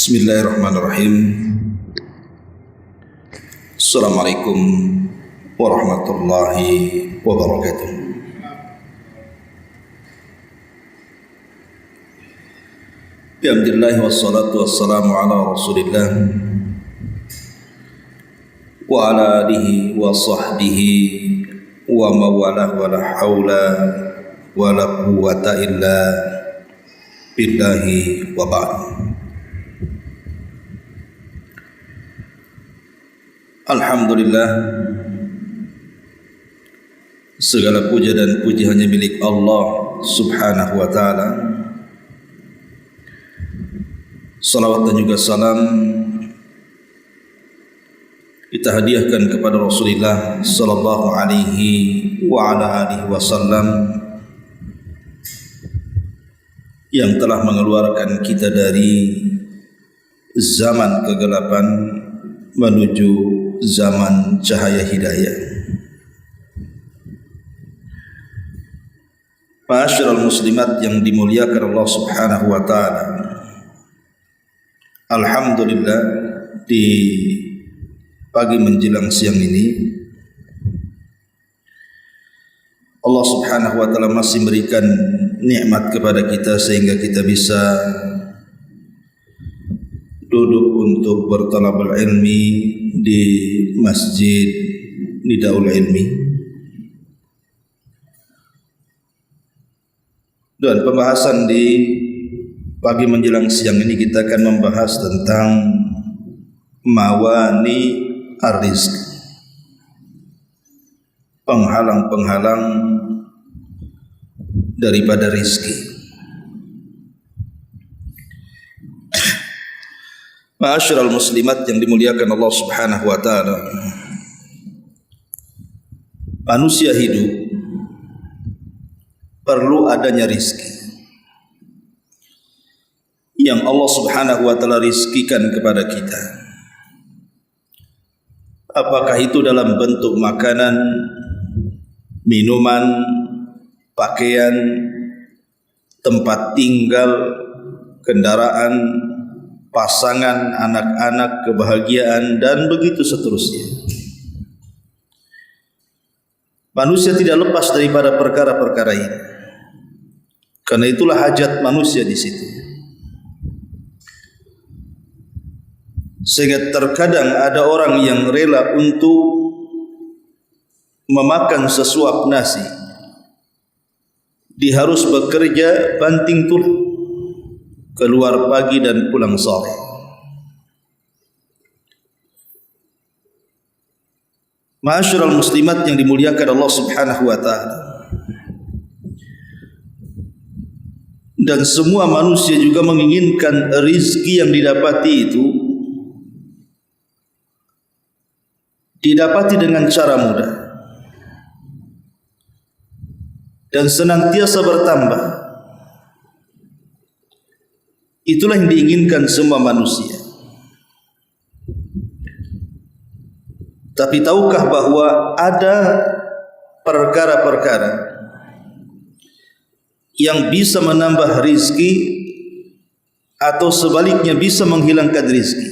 Bismillahirrahmanirrahim. Assalamualaikum warahmatullahi wabarakatuh. Alhamdulillah wassalatu wassalamu ala Rasulillah wa ala alihi wa sahbihi wa mawalah wa la hawla wa la quwwata illa billahi wa ba'd. Alhamdulillah, segala puja dan puji hanya milik Allah subhanahu wa ta'ala. Salawat dan juga salam kita hadiahkan kepada Rasulullah sallallahu alaihi wa ala alihi wasallam yang telah mengeluarkan kita dari zaman kegelapan menuju zaman cahaya hidayah. Ma'asyiral muslimat yang dimuliakan Allah subhanahu wa ta'ala, alhamdulillah, di pagi menjelang siang ini Allah subhanahu wa ta'ala masih memberikan nikmat kepada kita sehingga kita bisa duduk untuk bertalabul ilmi di Masjid Nidaul Ilmi. Dan pembahasan di pagi menjelang siang ini kita akan membahas tentang mawani ar-rizq, penghalang-penghalang daripada rizki. Ma'asyiral muslimat yang dimuliakan Allah subhanahu wa ta'ala, manusia hidup perlu adanya rizki yang Allah subhanahu wa ta'ala rizkikan kepada kita. Apakah itu dalam bentuk makanan, minuman, pakaian, tempat tinggal, kendaraan, pasangan, anak-anak, kebahagiaan, dan begitu seterusnya. Manusia tidak lepas daripada perkara-perkara ini. Karena itulah hajat manusia di situ. Sehingga terkadang ada orang yang rela untuk memakan sesuap nasi, dia harus bekerja banting tulang, keluar pagi dan pulang sore. Ma'asyiral muslimat yang dimuliakan Allah subhanahu wa ta'ala, dan semua manusia juga menginginkan rizki yang didapati itu didapati dengan cara mudah dan senantiasa bertambah. Itulah yang diinginkan semua manusia. Tapi tahukah bahwa ada perkara-perkara yang bisa menambah rizki atau sebaliknya bisa menghilangkan rizki?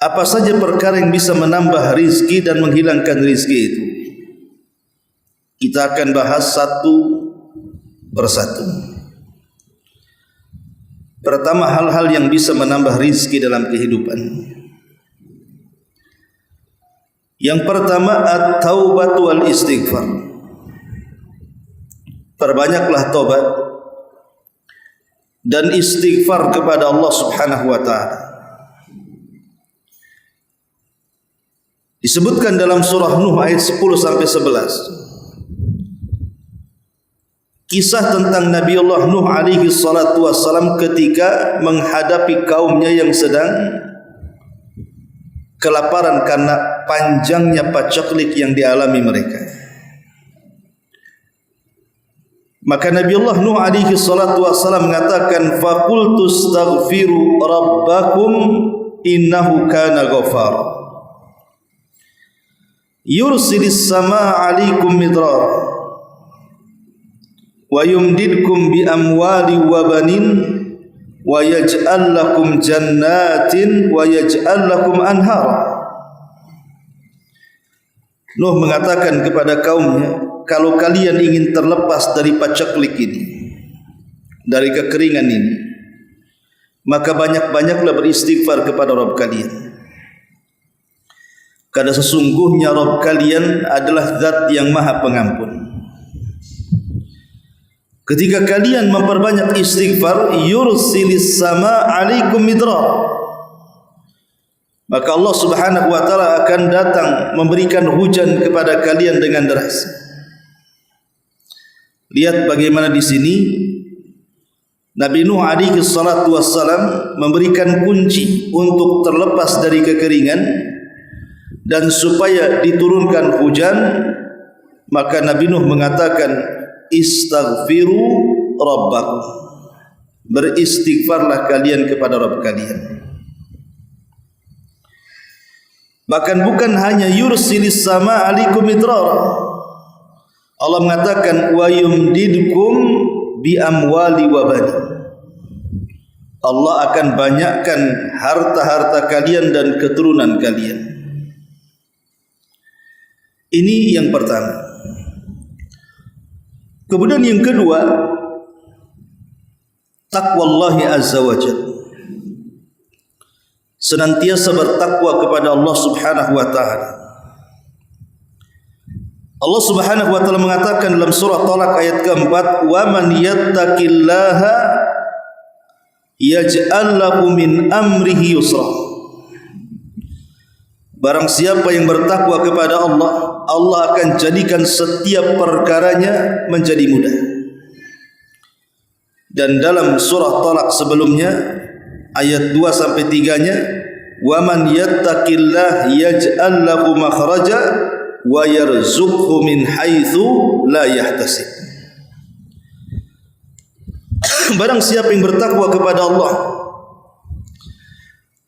Apa saja perkara yang bisa menambah rizki dan menghilangkan rizki itu? Kita akan bahas satu persatu. Pertama, hal-hal yang bisa menambah rizki dalam kehidupan. Yang pertama, at-taubatu wal istighfar. Perbanyaklah taubat dan istighfar kepada Allah subhanahu wa ta'ala. Disebutkan dalam surah Nuh ayat 10 sampai 11. Kisah tentang Nabi Allah Nuh alaihi salatu wassalam ketika menghadapi kaumnya yang sedang kelaparan karena panjangnya pacaklik yang dialami mereka. Maka Nabi Allah Nuh alaihi salatu wassalam mengatakan, faqultu astaghfiru rabbakum innahu kana ghafara yursilis samaa alaikum midrara wa yumdidkum bi amwali wa banin wa yaj'al lakum jannatin wa yaj'al lakum anhara. Nuh mengatakan kepada kaumnya, kalau kalian ingin terlepas dari paceklik ini, dari kekeringan ini, maka banyak-banyaklah beristighfar kepada Rabb kalian. Karena sesungguhnya Rabb kalian adalah zat yang maha pengampun. Ketika kalian memperbanyak istighfar, yursilis sama alaikum midrar, maka Allah Subhanahu wa taala akan datang memberikan hujan kepada kalian dengan deras. Lihat bagaimana di sini Nabi Nuh alaihi salatu wassalam memberikan kunci untuk terlepas dari kekeringan dan supaya diturunkan hujan. Maka Nabi Nuh mengatakan, istaghfiru rabbakum, beristighfarlah kalian kepada Rabb kalian. Bahkan bukan hanya yursilis sama alaikum midrar, Allah mengatakan wa yumdidkum bi amwali wa bani, Allah akan banyakkan harta-harta kalian dan keturunan kalian. Ini yang pertama. Kemudian yang kedua, taqwallahi azza wa jalla, senantiasa bertakwa kepada Allah Subhanahu wa taala. Allah Subhanahu wa taala mengatakan dalam surah Talaq ayat keempat, wa man yattaqillaha yaj'al lahu min amrihi yusra. Barang siapa yang bertakwa kepada Allah, Allah akan jadikan setiap perkaranya menjadi mudah. Dan dalam surah Talaq sebelumnya ayat 2 sampai 3-nya, wa man yattaqillah yaj'al lahu makhraja wa yarzuqhu min haitsu la yahtasib. Barang siapa yang bertakwa kepada Allah,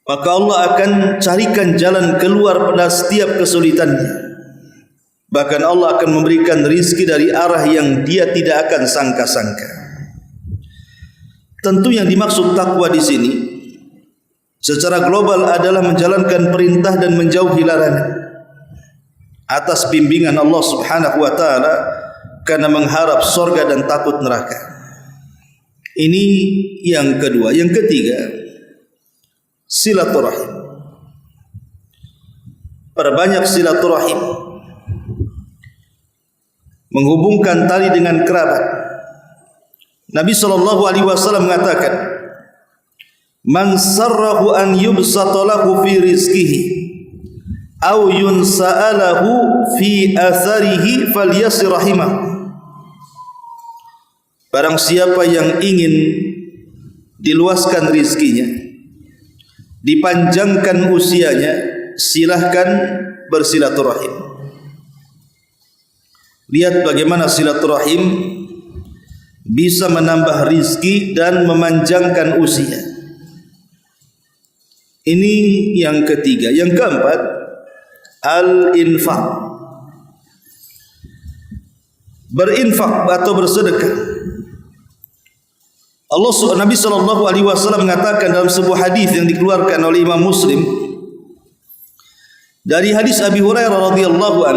maka Allah akan carikan jalan keluar pada setiap kesulitannya. Bahkan Allah akan memberikan rizki dari arah yang dia tidak akan sangka-sangka. Tentu yang dimaksud takwa di sini secara global adalah menjalankan perintah dan menjauhi larangan atas bimbingan Allah Subhanahu wa taala karena mengharap surga dan takut neraka. Ini yang kedua. Yang ketiga, silaturahim. Perbanyak silaturahim, menghubungkan tali dengan kerabat. Nabi sallallahu alaihi wasallam mengatakan, man sarrahu an yubsata lahu fi rizqihi aw yunsa'alahu fi atharihi falyasir rahimah. Barang siapa yang ingin diluaskan rizkinya, dipanjangkan usianya, silahkan bersilaturahim. Lihat bagaimana silaturahim bisa menambah rizki dan memanjangkan usia. Ini yang ketiga. Yang keempat, al-infaq, berinfak atau bersedekah. Nabi sallallahu alaihi wasallam mengatakan dalam sebuah hadis yang dikeluarkan oleh Imam Muslim dari hadis Abi Hurairah radhiyallahu an,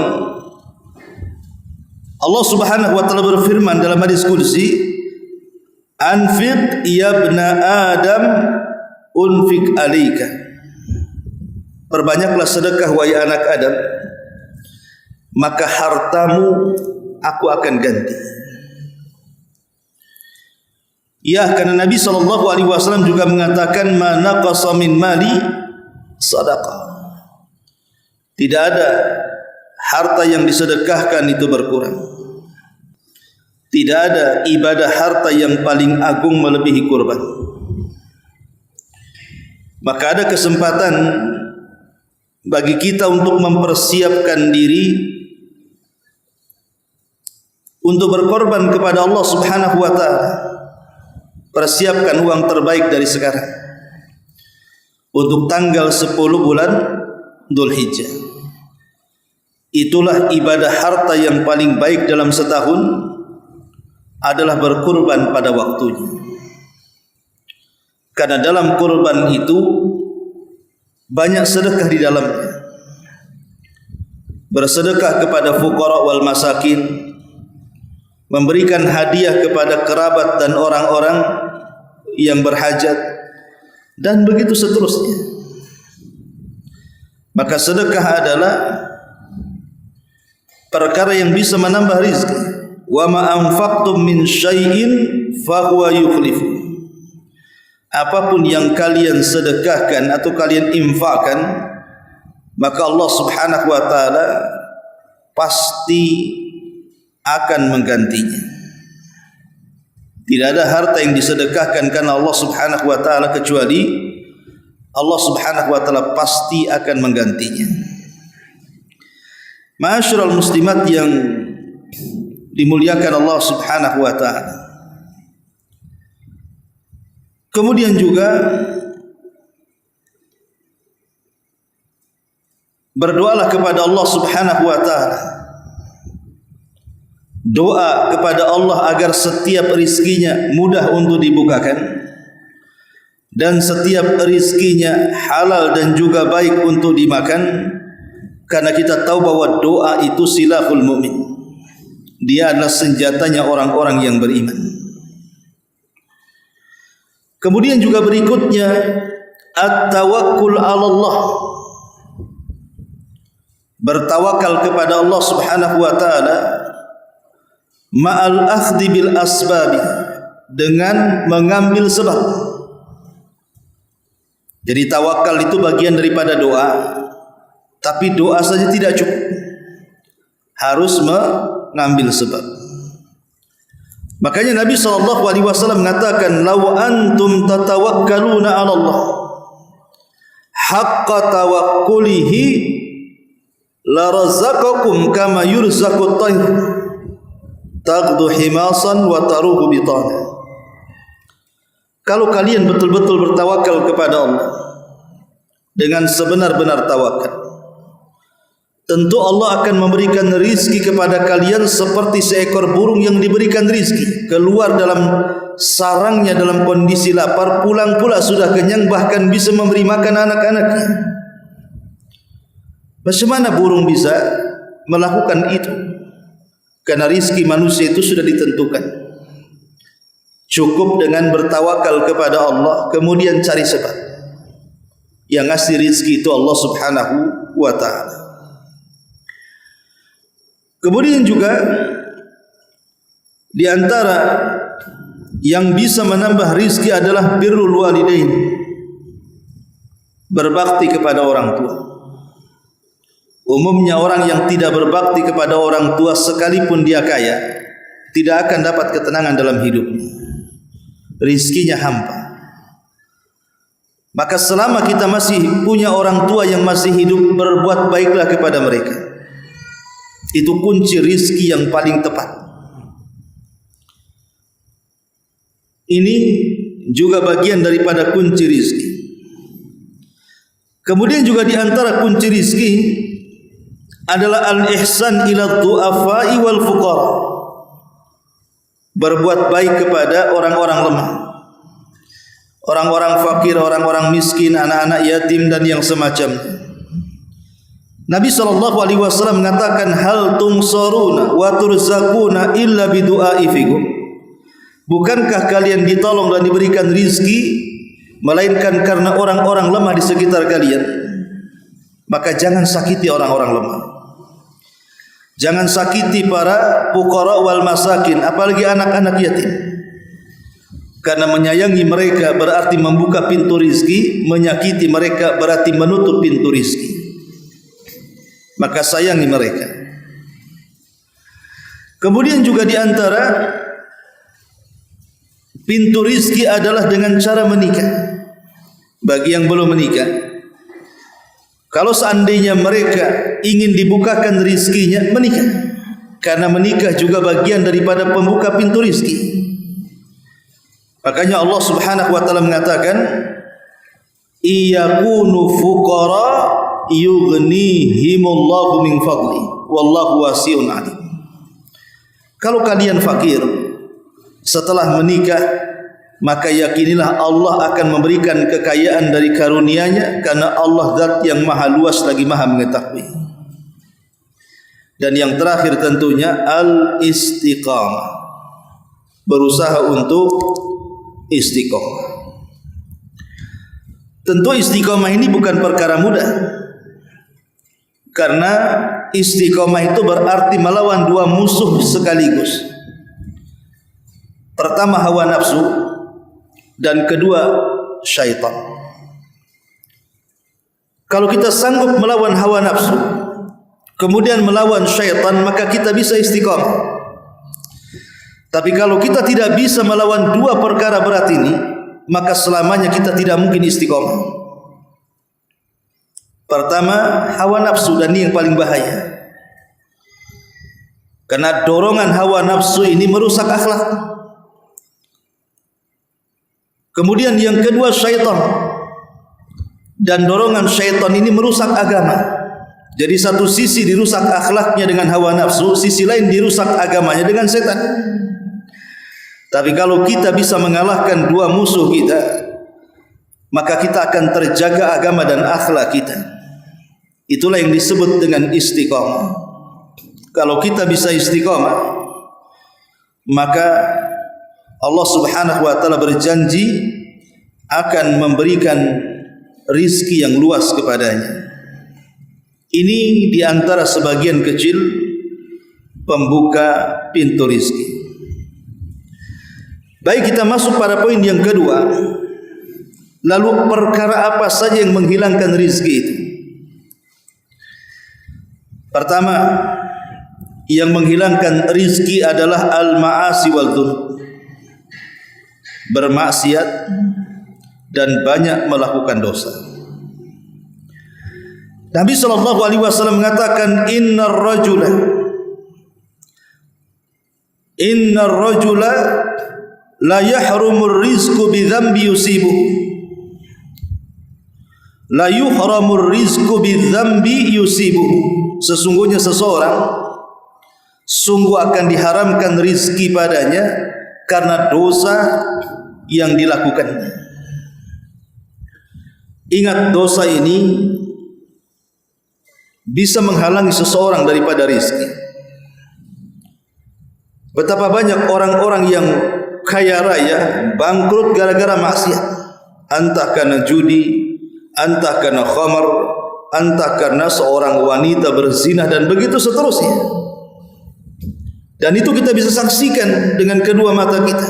Allah Subhanahu wa taala berfirman dalam hadis qudsi, anfiq ya ibna adam unfiq alaika, perbanyaklah sedekah wahai anak Adam, maka hartamu aku akan ganti. Ya, karena Nabi sallallahu alaihi wasallam juga mengatakan ma naqasa min mali sadaqah. Tidak ada harta yang disedekahkan itu berkurang. Tidak ada ibadah harta yang paling agung melebihi kurban. Maka ada kesempatan bagi kita untuk mempersiapkan diri untuk berkorban kepada Allah Subhanahu wa taala. Persiapkan uang terbaik dari sekarang untuk tanggal 10 bulan Dzulhijjah. Itulah ibadah harta yang paling baik dalam setahun, adalah berkurban pada waktunya. Karena dalam kurban itu banyak sedekah di dalamnya. Bersedekah kepada fuqara wal masakin, memberikan hadiah kepada kerabat dan orang-orang yang berhajat, dan begitu seterusnya. Maka sedekah adalah perkara yang bisa menambah rizki. Wa ma anfaqtum min syai'in fa huwa yukhlifu. Apapun yang kalian sedekahkan atau kalian infakkan, maka Allah Subhanahu wa taala pasti akan menggantinya. Tidak ada harta yang disedekahkan karena Allah Subhanahu wa taala kecuali Allah Subhanahu wa taala pasti akan menggantinya. Ma'asyiral muslimat yang dimuliakan Allah Subhanahu wa taala. Kemudian juga berdoalah kepada Allah Subhanahu wa taala. Doa kepada Allah agar setiap rizkinya mudah untuk dibukakan dan setiap rizkinya halal dan juga baik untuk dimakan, karena kita tahu bahwa doa itu silahul mu'min. Dia adalah senjatanya orang-orang yang beriman. Kemudian juga berikutnya at-tawakkul 'ala Allah. Bertawakal kepada Allah Subhanahu wa taala ma'al akhdhi bil asbab, dengan mengambil sebab. Jadi tawakal itu bagian daripada doa, tapi doa saja tidak cukup, harus mengambil sebab. Makanya Nabi SAW mengatakan, "Lau antum tatawakkaluna 'ala Allah haqqa tawakkulihi la razaqakum kama yurzaqut tayr taghdu himasan wa taruhu bitana." Kalau kalian betul-betul bertawakal kepada Allah dengan sebenar-benar tawakal, tentu Allah akan memberikan rizki kepada kalian seperti seekor burung yang diberikan rizki, keluar dalam sarangnya dalam kondisi lapar, pulang pula sudah kenyang, bahkan bisa memberi makan anak-anaknya. Bagaimana burung bisa melakukan itu? Karena rizki manusia itu sudah ditentukan. Cukup dengan bertawakal kepada Allah, kemudian cari sebab. Yang ngasih rizki itu Allah Subhanahu wa ta'ala. Kemudian juga di antara yang bisa menambah rizki adalah birrul walidain, berbakti kepada orang tua. Umumnya orang yang tidak berbakti kepada orang tua sekalipun dia kaya, tidak akan dapat ketenangan dalam hidupnya. Rizkinya hampa. Maka selama kita masih punya orang tua yang masih hidup, berbuat baiklah kepada mereka. Itu kunci rizki yang paling tepat. Ini juga bagian daripada kunci rizki. Kemudian juga di antara kunci rizki adalah al-ihsan ila du'afai wal fuqara. Berbuat baik kepada orang-orang lemah, orang-orang fakir, orang-orang miskin, anak-anak yatim dan yang semacamnya. Nabi SAW mengatakan, hal tungsaruna wa turzakuna illa bidu'ai fikum. Bukankah kalian ditolong dan diberikan rizki melainkan karena orang-orang lemah di sekitar kalian? Maka jangan sakiti orang-orang lemah. Jangan sakiti para fuqara wal masakin, apalagi anak-anak yatim. Karena menyayangi mereka berarti membuka pintu rizki, menyakiti mereka berarti menutup pintu rizki. Maka sayangi mereka. Kemudian juga di antara pintu rizki adalah dengan cara menikah. Bagi yang belum menikah, kalau seandainya mereka ingin dibukakan rizkinya, menikah. Karena menikah juga bagian daripada pembuka pintu rizki. Makanya Allah Subhanahu wa ta'ala mengatakan, iyakunu fuqara yughnihimullahu min fadli wallahu wasi'un alim. Kalau kalian fakir setelah menikah, maka yakinilah Allah akan memberikan kekayaan dari karunia-Nya, karena Allah zat yang maha luas lagi maha mengetahui. Dan yang terakhir tentunya al-istiqamah, berusaha untuk istiqamah. Tentu istiqamah ini bukan perkara mudah, karena istiqamah itu berarti melawan dua musuh sekaligus. Pertama hawa nafsu, dan kedua syaitan. Kalau kita sanggup melawan hawa nafsu, kemudian melawan syaitan, maka kita bisa istiqamah. Tapi kalau kita tidak bisa melawan dua perkara berat ini, maka selamanya kita tidak mungkin istiqamah. Pertama hawa nafsu, dan ini yang paling bahaya, karena dorongan hawa nafsu ini merusak akhlak. Kemudian yang kedua syaitan, dan dorongan syaitan ini merusak agama. Jadi satu sisi dirusak akhlaknya dengan hawa nafsu, sisi lain dirusak agamanya dengan setan. Tapi kalau kita bisa mengalahkan dua musuh kita, maka kita akan terjaga agama dan akhlak kita. Itulah yang disebut dengan istiqamah. Kalau kita bisa istiqamah, maka Allah Subhanahu wa taala berjanji akan memberikan rizki yang luas kepadanya. Ini di antara sebagian kecil pembuka pintu rizki. Baik, kita masuk pada poin yang kedua. Lalu perkara apa saja yang menghilangkan rizki itu? Pertama, yang menghilangkan rizki adalah al-ma'asi wal dzunub, bermaksiat dan banyak melakukan dosa. Nabi SAW mengatakan, innar rajula la yahrumur rizqu bi dhanbi yusibuh, la yuhramur rizqu bi dhanbi yusibuh. Sesungguhnya seseorang sungguh akan diharamkan rizki padanya karena dosa yang dilakukannya. Ingat, dosa ini bisa menghalangi seseorang daripada rizki. Betapa banyak orang-orang yang kaya raya bangkrut gara-gara maksiat, entah karena judi, entah karena khamar, entah karena seorang wanita berzina, dan begitu seterusnya. Dan itu kita bisa saksikan dengan kedua mata kita.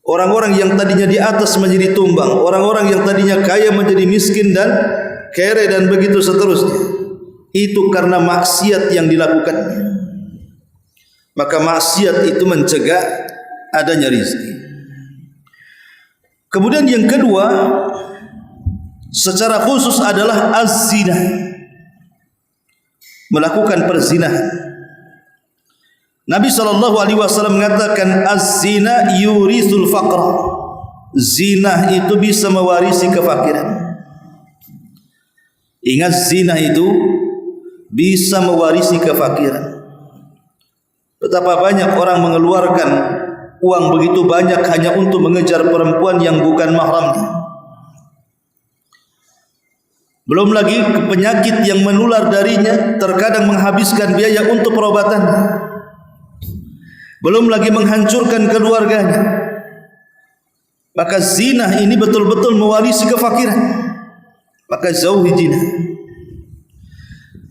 Orang-orang yang tadinya di atas menjadi tumbang, orang-orang yang tadinya kaya menjadi miskin dan kere, dan begitu seterusnya. Itu karena maksiat yang dilakukannya. Maka maksiat itu mencegah adanya rizki. Kemudian yang kedua secara khusus adalah az-zina, melakukan perzinahan. Nabi SAW mengatakan, az-zina yurithul faqra, zina itu bisa mewarisi kefakiran. Ingat, zina itu bisa mewarisi kefakiran. Betapa banyak orang mengeluarkan uang begitu banyak hanya untuk mengejar perempuan yang bukan mahramnya. Belum lagi penyakit yang menular darinya, terkadang menghabiskan biaya untuk perobatannya. Belum lagi menghancurkan keluarganya. Maka zina ini betul-betul mewarisi kefakiran. Maka jauhi zina.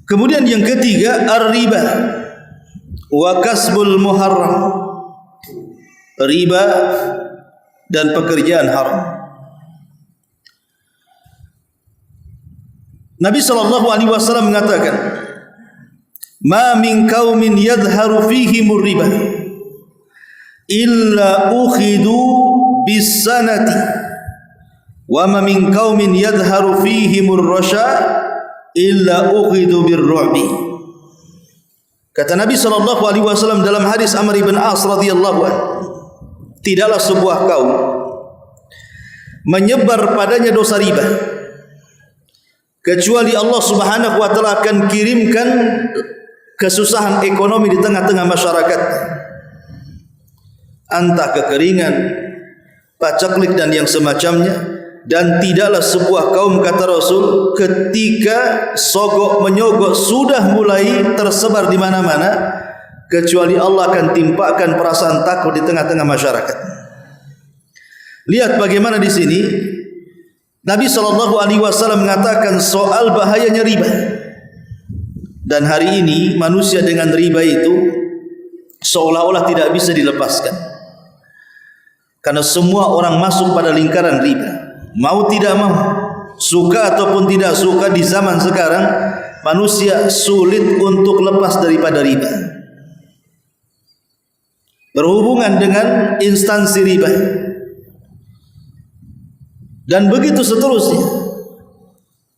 Kemudian yang ketiga, ar-riba wa kasbul muharram, riba dan pekerjaan haram. Nabi SAW mengatakan, ma min qaumin yadharu fihimur riba illa ukhidu bis sanati, wa ma min qaumin yadharu fihimur rasya illa ukhidu bir ru'bi. Kata Nabi SAW dalam hadis Amr ibn As radhiyallahu anhu, tidaklah sebuah kaum menyebar padanya dosa riba kecuali Allah Subhanahu wa taala akan kirimkan kesusahan ekonomi di tengah-tengah masyarakat. Entah kekeringan, pacaklik dan yang semacamnya. Dan tidaklah sebuah kaum, kata Rasul, ketika sogok menyogok sudah mulai tersebar di mana-mana, kecuali Allah akan timpakan perasaan takut di tengah-tengah masyarakat. Lihat bagaimana di sini Nabi SAW mengatakan soal bahayanya riba. Dan hari ini manusia dengan riba itu seolah-olah tidak bisa dilepaskan, karena semua orang masuk pada lingkaran riba. Mau tidak mau, suka ataupun tidak suka, di zaman sekarang manusia sulit untuk lepas daripada riba, berhubungan dengan instansi riba, dan begitu seterusnya.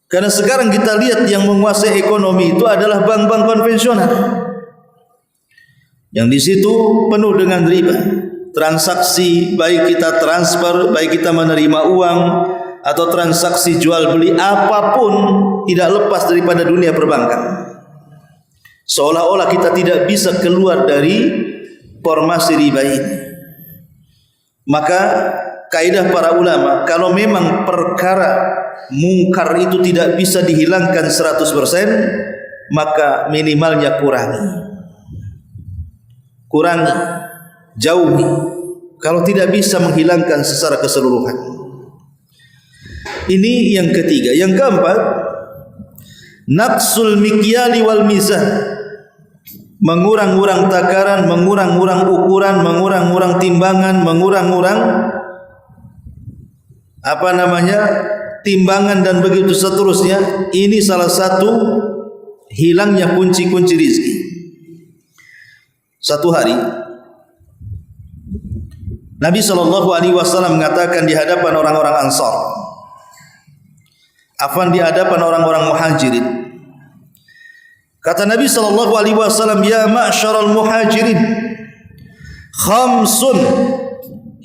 Karena sekarang kita lihat yang menguasai ekonomi itu adalah bank-bank konvensional, yang di situ penuh dengan riba. Transaksi, baik kita transfer, baik kita menerima uang, atau transaksi jual beli apapun, tidak lepas daripada dunia perbankan. Seolah-olah kita tidak bisa keluar dari formasi riba ini. Maka kaidah para ulama, kalau memang perkara mungkar itu tidak bisa dihilangkan 100%, maka minimalnya kurangi, jauhi, kalau tidak bisa menghilangkan secara keseluruhan. Ini yang ketiga. Yang keempat, naqsul mikyali wal mizan, mengurang-urang takaran, mengurang-urang ukuran, mengurang-urang timbangan, mengurang-urang timbangan, dan begitu seterusnya. Ini salah satu hilangnya kunci-kunci rizki. Satu hari Nabi SAW mengatakan di hadapan orang-orang Ansar, di hadapan orang-orang Muhajirin. Kata Nabi SAW, ya ma'syaral muhajirin, khamsun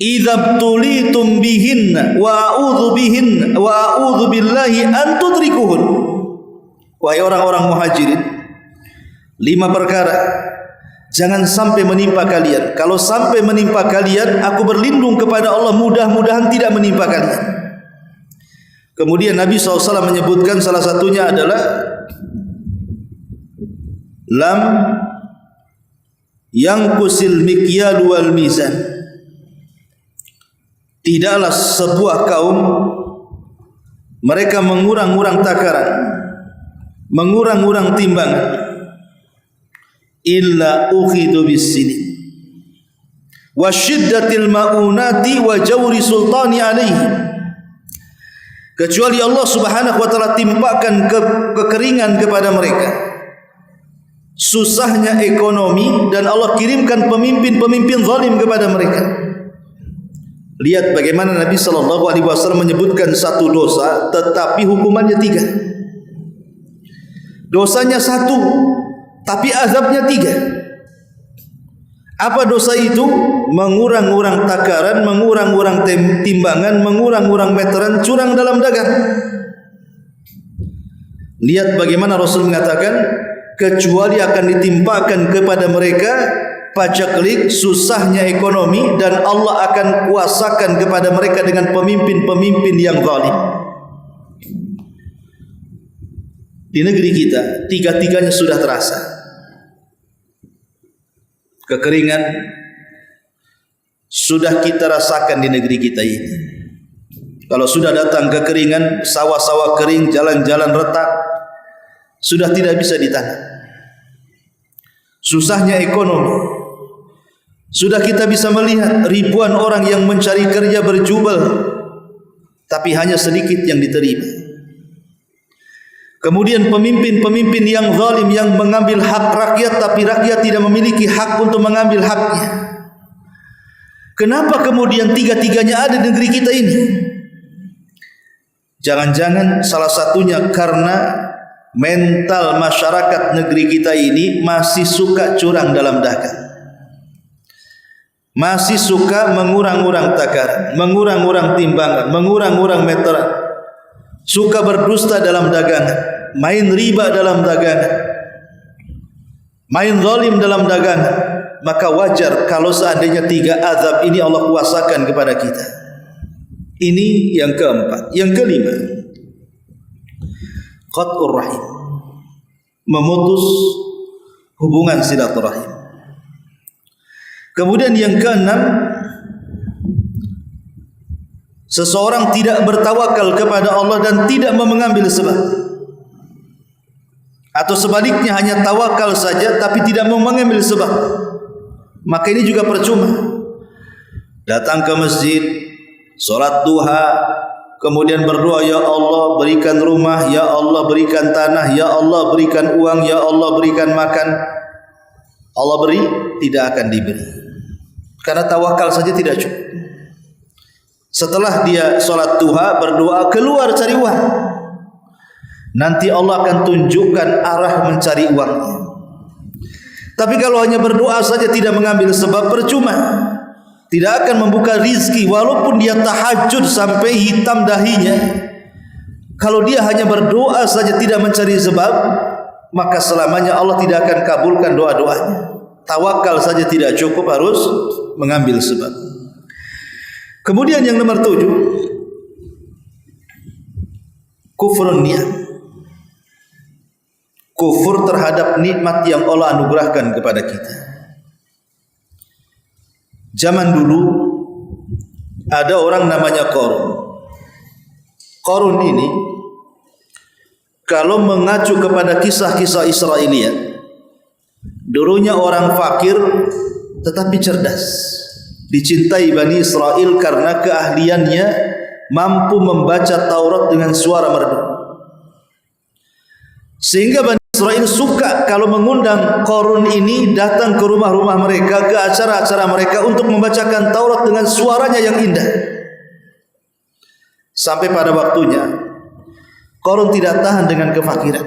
idza btulitum bihinna wa a'udzu billahi an tudrikuhun. Wahai orang-orang Muhajirin, 5 perkara jangan sampai menimpa kalian. Kalau sampai menimpa kalian, aku berlindung kepada Allah, mudah-mudahan tidak menimpa kalian. Kemudian Nabi SAW menyebutkan salah satunya adalah lam yangkusil mikyal wal mizan. Tidaklah sebuah kaum mereka mengurang-urang takaran, mengurang-urang timbangan, illa ukhidu bis-sinin wa syiddatil maunati wa jawri sultani alaihim, kecuali Allah Subhanahu wa taala timpakan kekeringan kepada mereka, susahnya ekonomi, dan Allah kirimkan pemimpin-pemimpin zalim kepada mereka. Lihat bagaimana Nabi SAW menyebutkan satu dosa tetapi hukumannya 3. Dosanya 1 tapi azabnya 3. Apa dosa itu? Mengurang-urang takaran, mengurang-urang timbangan, mengurang-urang meteran, curang dalam dagang. Lihat bagaimana Rasul mengatakan, kecuali akan ditimpakan kepada mereka pacaklik, susahnya ekonomi, dan Allah akan kuasakan kepada mereka dengan pemimpin-pemimpin yang zalim. Di negeri kita, 3-tiganya sudah terasa. Kekeringan sudah kita rasakan di negeri kita ini. Kalau sudah datang kekeringan, sawah-sawah kering, jalan-jalan retak, sudah tidak bisa ditanam. Susahnya ekonomi, sudah kita bisa melihat ribuan orang yang mencari kerja berjubel, tapi hanya sedikit yang diterima. Kemudian pemimpin-pemimpin yang zalim, yang mengambil hak rakyat, tapi rakyat tidak memiliki hak untuk mengambil haknya. Kenapa kemudian 3-tiganya ada di negeri kita ini? Jangan-jangan salah satunya karena mental masyarakat negeri kita ini masih suka curang dalam dagang, masih suka mengurang-urang takaran, mengurang-urang timbangan, mengurang-urang meteran, suka berdusta dalam dagangan, main riba dalam dagangan, main zalim dalam dagangan. Maka wajar kalau seandainya 3 azab ini Allah kuasakan kepada kita. Ini yang keempat. Yang kelima, qat'ur rahim, memutus hubungan silaturahim. Kemudian yang keenam, seseorang tidak bertawakal kepada Allah dan tidak mengambil sebab, atau sebaliknya hanya tawakal saja tapi tidak mengambil sebab, maka ini juga percuma. Datang ke masjid, salat duha, kemudian berdoa, ya Allah berikan rumah, ya Allah berikan tanah, ya Allah berikan uang, ya Allah berikan makan. Allah beri, tidak akan diberi, karena tawakal saja tidak cukup. Setelah dia salat duha, berdoa, keluar cari uang, nanti Allah akan tunjukkan arah mencari uangnya. Tapi kalau hanya berdoa saja tidak mengambil sebab, percuma, tidak akan membuka rizki. Walaupun dia tahajud sampai hitam dahinya, kalau dia hanya berdoa saja tidak mencari sebab, maka selamanya Allah tidak akan kabulkan doa-doanya. Tawakal saja tidak cukup, harus mengambil sebab. Kemudian yang nomor 7, kufrun ni'am, kufur terhadap nikmat yang Allah anugerahkan kepada kita. Zaman dulu ada orang namanya Qarun. Qarun ini kalau mengacu kepada kisah-kisah Israiliyat, dulunya orang fakir tetapi cerdas, dicintai Bani Israel karena keahliannya mampu membaca Taurat dengan suara merdu. Sehingga Bani Israel suka kalau mengundang Qarun ini datang ke rumah-rumah mereka, ke acara-acara mereka untuk membacakan Taurat dengan suaranya yang indah. Sampai pada waktunya Qarun tidak tahan dengan kefakiran.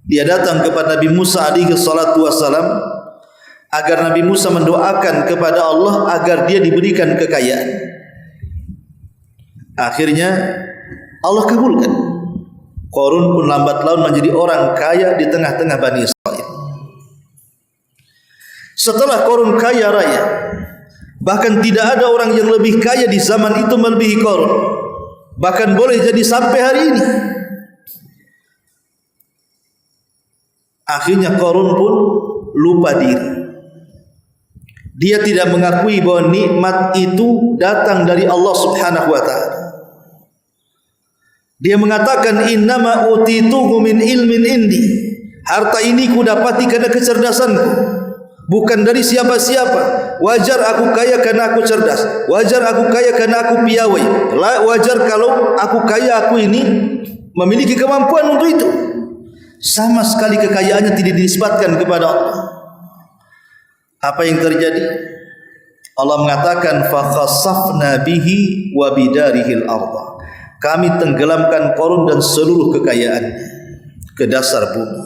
Dia datang kepada Nabi Musa alaihi salatu wassalam agar Nabi Musa mendoakan kepada Allah agar dia diberikan kekayaan. Akhirnya Allah kabulkan. Qarun pun lambat laun menjadi orang kaya di tengah-tengah Bani Israel. Setelah Qarun kaya raya, bahkan tidak ada orang yang lebih kaya di zaman itu melebihi Qarun, bahkan boleh jadi sampai hari ini. Akhirnya Qarun pun lupa diri. Dia tidak mengakui bahwa nikmat itu datang dari Allah Subhanahu wa taala. Dia mengatakan, innama utituhu min ilmin indi, harta ini ku dapati karena kecerdasanku, bukan dari siapa-siapa. Wajar aku kaya karena aku cerdas, wajar aku kaya karena aku piawai, wajar kalau aku kaya, aku ini memiliki kemampuan untuk itu. Sama sekali kekayaannya tidak dinisbatkan kepada Allah. Apa yang terjadi? Allah mengatakan, fa khasafna bihi wa bidarihil ardh, kami tenggelamkan Qarun dan seluruh kekayaannya ke dasar bumi.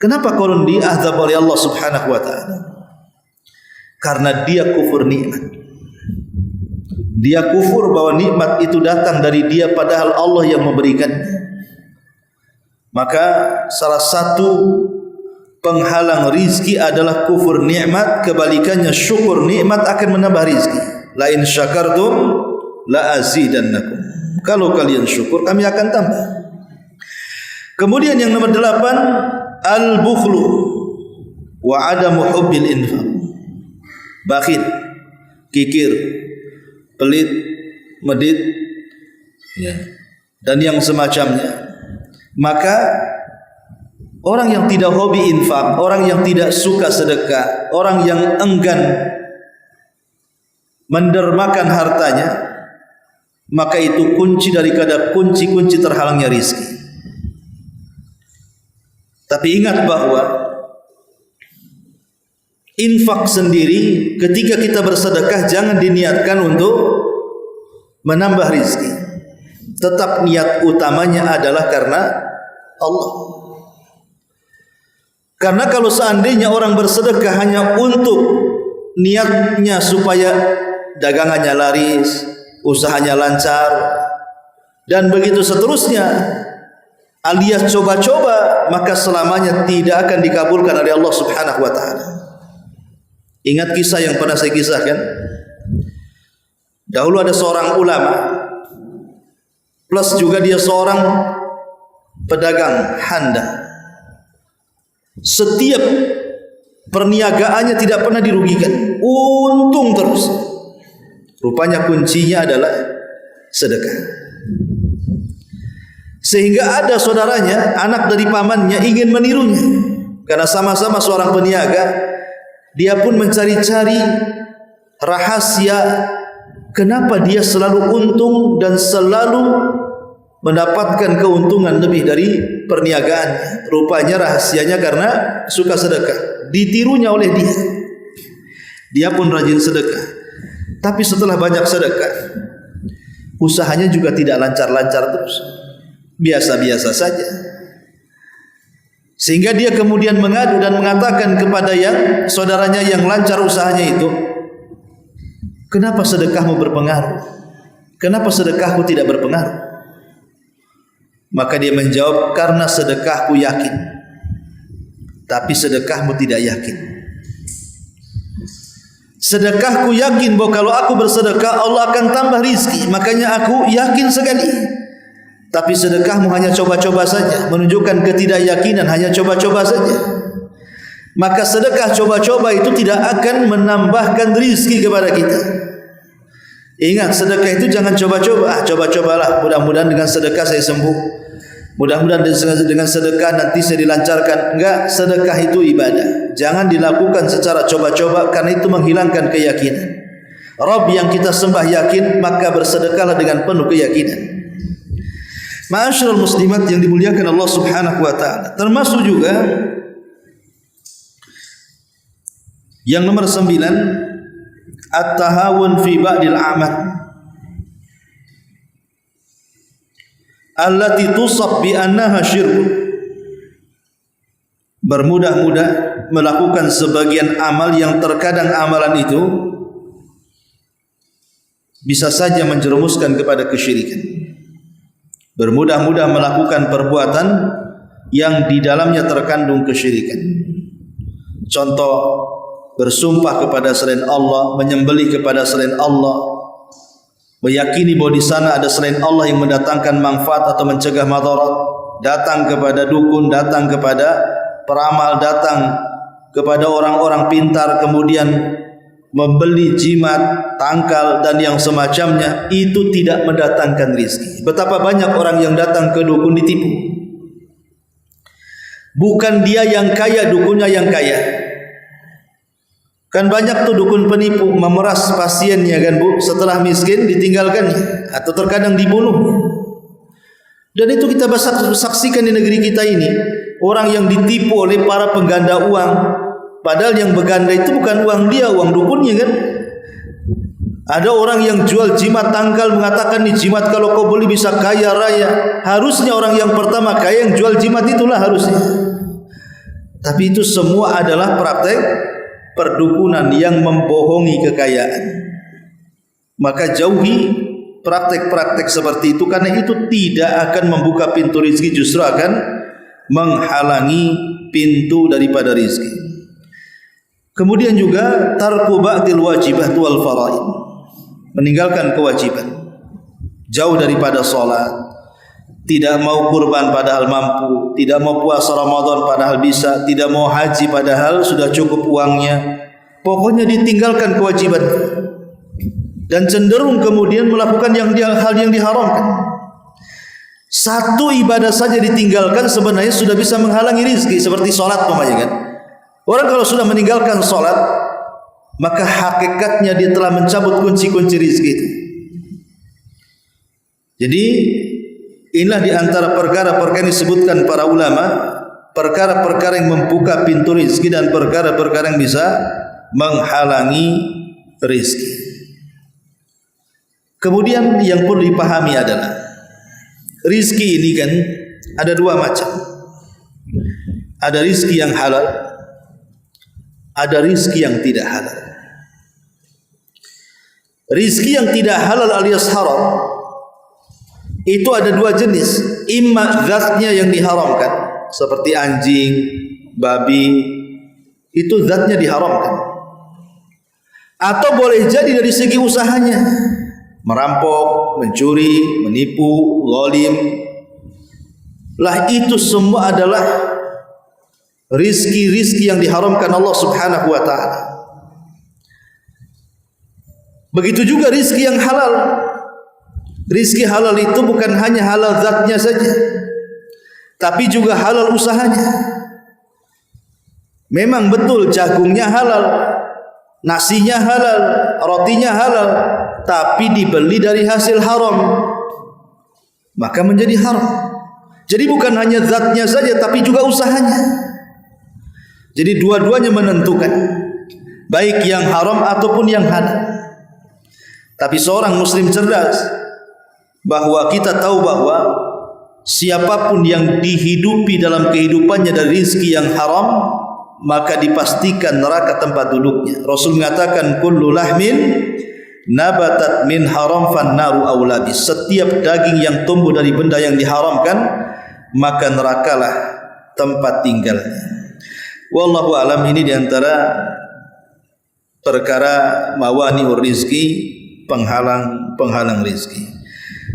Kenapa Qarun diazab oleh Allah Subhanahu wa taala? Karena dia kufur nikmat. Dia kufur bahwa nikmat itu datang dari dia padahal Allah yang memberikannya. Maka salah satu penghalang rizki adalah kufur nikmat. Kebalikannya syukur nikmat akan menambah rizki. La in syakartum la azidannakum, kalau kalian syukur kami akan tambah. Kemudian yang nomor 8, al-bukhlu wa adamu hubbil infaq, bakhil, kikir, pelit, medit, ya, dan yang semacamnya. Maka orang yang tidak hobi infak, orang yang tidak suka sedekah, orang yang enggan mendermakan hartanya, maka itu kunci daripada kunci-kunci terhalangnya rizki. Tapi ingat bahwa infak sendiri ketika kita bersedekah jangan diniatkan untuk menambah rizki. Tetap niat utamanya adalah karena Allah. Karena kalau seandainya orang bersedekah hanya untuk niatnya supaya dagangannya laris, usahanya lancar, dan begitu seterusnya, alias coba-coba, maka selamanya tidak akan dikabulkan oleh Allah Subhanahu wa taala. Ingat kisah yang pernah saya kisahkan. Dahulu ada seorang ulama plus juga dia seorang pedagang handal. Setiap perniagaannya tidak pernah dirugikan, untung terus. Rupanya kuncinya adalah sedekah. Sehingga ada saudaranya, anak dari pamannya ingin menirunya. Karena sama-sama seorang peniaga, dia pun mencari-cari rahasia kenapa dia selalu untung dan selalu mendapatkan keuntungan lebih dari perniagaannya. Rupanya rahasianya karena suka sedekah. Ditirunya oleh dia. Dia pun rajin sedekah. Tapi setelah banyak sedekah, usahanya juga tidak lancar-lancar terus. Biasa-biasa saja. Sehingga dia kemudian mengadu dan mengatakan kepada yang saudaranya yang lancar usahanya itu, kenapa sedekahmu berpengaruh? Kenapa sedekahku tidak berpengaruh? Maka dia menjawab, karena sedekahku yakin, tapi sedekahmu tidak yakin. Sedekahku yakin bahwa kalau aku bersedekah Allah akan tambah rizki, makanya aku yakin sekali. Tapi sedekahmu hanya coba-coba saja, menunjukkan ketidakyakinan, hanya coba-coba saja. Maka sedekah coba-coba itu tidak akan menambahkan rizki kepada kita. Ingat, sedekah itu jangan coba-coba. Coba-cobalah, mudah-mudahan dengan sedekah saya sembuh, mudah-mudahan dengan sedekah nanti saya dilancarkan. Enggak, sedekah itu ibadah. Jangan dilakukan secara coba-coba, karena itu menghilangkan keyakinan. Rabb yang kita sembah yakin, maka bersedekahlah dengan penuh keyakinan. Ma'asyiral muslimat yang dimuliakan Allah Subhanahu wa taala. Termasuk juga yang nomor 9, at-tahawun fi ba'dil amal allati tusab bi annaha syirk. Bermudah-mudah melakukan sebagian amal yang terkadang amalan itu bisa saja menjerumuskan kepada kesyirikan. Bermudah-mudah melakukan perbuatan yang di dalamnya terkandung kesyirikan. Contoh, bersumpah kepada selain Allah, menyembelih kepada selain Allah, meyakini bahwa di sana ada selain Allah yang mendatangkan manfaat atau mencegah madarat, datang kepada dukun, datang kepada peramal, datang kepada orang-orang pintar, kemudian membeli jimat, tangkal dan yang semacamnya, itu tidak mendatangkan rizki. Betapa banyak orang yang datang ke dukun ditipu. Bukan dia yang kaya, dukunnya yang kaya. Kan banyak tuh dukun penipu, memeras pasiennya kan Bu, setelah miskin ditinggalkannya atau terkadang dibunuh. Dan itu kita saksikan di negeri kita ini, orang yang ditipu oleh para pengganda uang. Padahal yang berganda itu bukan uang dia, uang dukunnya kan. Ada orang yang jual jimat tangkal, mengatakan nih jimat kalau kau beli bisa kaya raya. Harusnya orang yang pertama kaya yang jual jimat itulah harusnya. Tapi itu semua adalah praktek perdukunan yang membohongi kekayaan. Maka jauhi praktek-praktek seperti itu, karena itu tidak akan membuka pintu rizki, justru akan menghalangi pintu daripada rizki. Kemudian juga tarku ba'dil wajibat wal faraid, meninggalkan kewajiban, jauh daripada salat, tidak mau kurban padahal mampu, tidak mau puasa Ramadan padahal bisa, tidak mau haji padahal sudah cukup uangnya. Pokoknya ditinggalkan kewajiban dan cenderung kemudian melakukan hal yang diharamkan. Satu ibadah saja ditinggalkan sebenarnya sudah bisa menghalangi rizki, seperti salat umpamanya kan. Orang kalau sudah meninggalkan salat, maka hakikatnya dia telah mencabut kunci-kunci rizki itu. Jadi inilah di antara perkara-perkara yang disebutkan para ulama, perkara-perkara yang membuka pintu rizki dan perkara-perkara yang bisa menghalangi rizki. Kemudian yang perlu dipahami adalah rizki ini kan ada dua macam. Ada rizki yang halal, ada rizki yang tidak halal. Rizki yang tidak halal alias haram itu ada dua jenis. Imma zatnya yang diharamkan, seperti anjing, babi, itu zatnya diharamkan. Atau boleh jadi dari segi usahanya. merampok, mencuri, menipu, zalim. Lah itu semua adalah rizki-rizki yang diharamkan Allah Subhanahu wa taala. Begitu juga rizki yang halal. Rizki halal itu bukan hanya halal zatnya saja, tapi juga halal usahanya. Memang betul jagungnya halal, nasinya halal, rotinya halal, tapi dibeli dari hasil haram, maka menjadi haram. Jadi bukan hanya zatnya saja, tapi juga usahanya. Jadi dua-duanya menentukan, baik yang haram ataupun yang halal. Tapi seorang muslim cerdas, bahwa kita tahu bahwa siapapun yang dihidupi dalam kehidupannya dari rizki yang haram, maka dipastikan neraka tempat duduknya. Rasul mengatakan, kullu lahmin nabatat min haram fannaru aulabi. Setiap daging yang tumbuh dari benda yang diharamkan, maka nerakalah tempat tinggalnya. Wallahu alam. Ini diantara perkara mawani'ur rizki, penghalang rizki.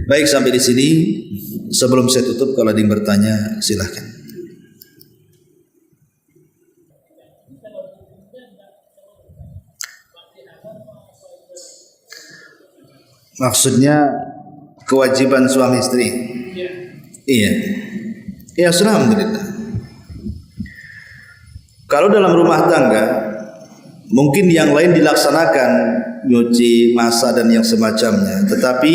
Baik, sampai di sini. Sebelum saya tutup, kalau ada yang bertanya silahkan. Maksudnya kewajiban suami istri. Iya. Ya, alhamdulillah. Kalau dalam rumah tangga mungkin yang lain dilaksanakan, nyuci, masak dan yang semacamnya, tetapi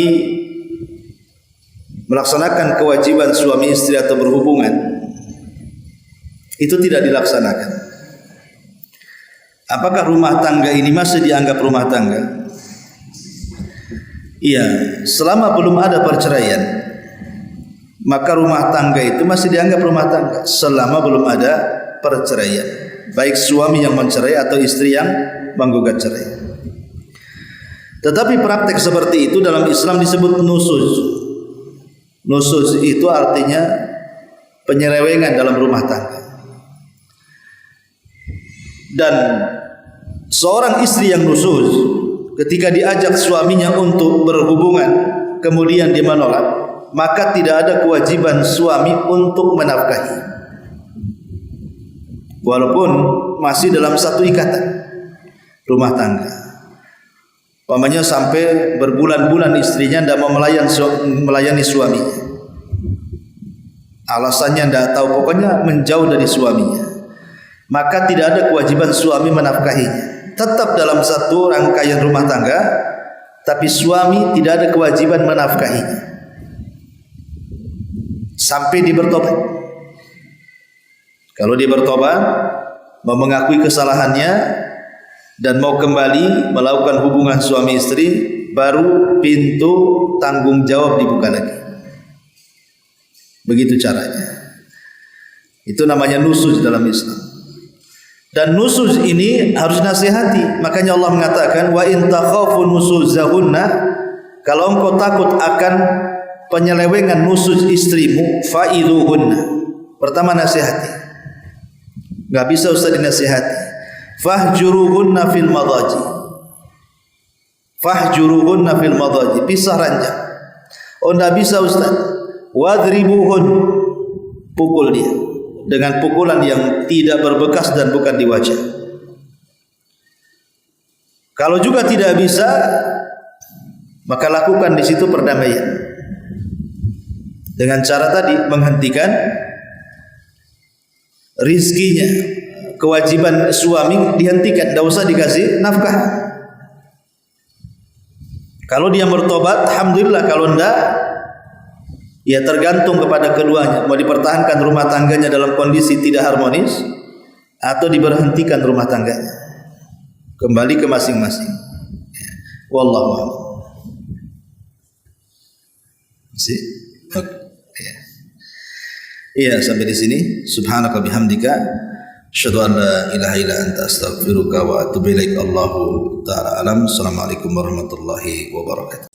melaksanakan kewajiban suami istri atau berhubungan itu tidak dilaksanakan. Apakah rumah tangga ini masih dianggap rumah tangga? Iya, selama belum ada perceraian, maka rumah tangga itu masih dianggap rumah tangga selama belum ada perceraian, baik suami yang mencerai atau istri yang menggugat cerai. Tetapi praktek seperti itu dalam Islam disebut nusuz. Nusuz itu artinya penyelewengan dalam rumah tangga. Dan seorang istri yang nusuz, ketika diajak suaminya untuk berhubungan kemudian dia menolak, maka tidak ada kewajiban suami untuk menafkahi, walaupun masih dalam satu ikatan rumah tangga. Umpamanya sampai berbulan-bulan istrinya tidak mau melayani suaminya, alasannya tidak tahu, pokoknya menjauh dari suaminya, maka tidak ada kewajiban suami menafkahinya. Tetap dalam satu rangkaian rumah tangga, tapi suami tidak ada kewajiban menafkahinya sampai dia bertobat. Kalau dia bertobat, mau mengakui kesalahannya dan mau kembali melakukan hubungan suami istri, baru pintu tanggung jawab dibuka lagi. Begitu caranya. Itu namanya nusuz dalam Islam. Dan nusuz ini harus nasihati. Makanya Allah mengatakan, wa in takhafu nusuzahunna, kalau engkau takut akan penyelewengan nusuz istrimu, fa'idhuhunna. Pertama nasihati. Enggak bisa Ustaz dinasihati. Fahjuruhunna fil madaji. Fahjuruhunna fil madaji, pisah ranjang. Oh, enggak bisa Ustaz. Wadribuhun, pukul dia dengan pukulan yang tidak berbekas dan bukan di wajah. Kalau juga tidak bisa, maka lakukan di situ perdamaian dengan cara tadi, menghentikan rizkinya, kewajiban suami dihentikan, tidak usah dikasih nafkah. Kalau dia bertobat, alhamdulillah. Kalau enggak, ya tergantung kepada keduanya, mau dipertahankan rumah tangganya dalam kondisi tidak harmonis atau diberhentikan rumah tangganya, kembali ke masing-masing. Wallahu a'lam. Iya, sampai di sini. Subhanaka bihamdika, asyhadu an la ilaha illa anta, astaghfiruka wa atubu ilaik. Allahu ta'ala alam. Assalamualaikum warahmatullahi wabarakatuh.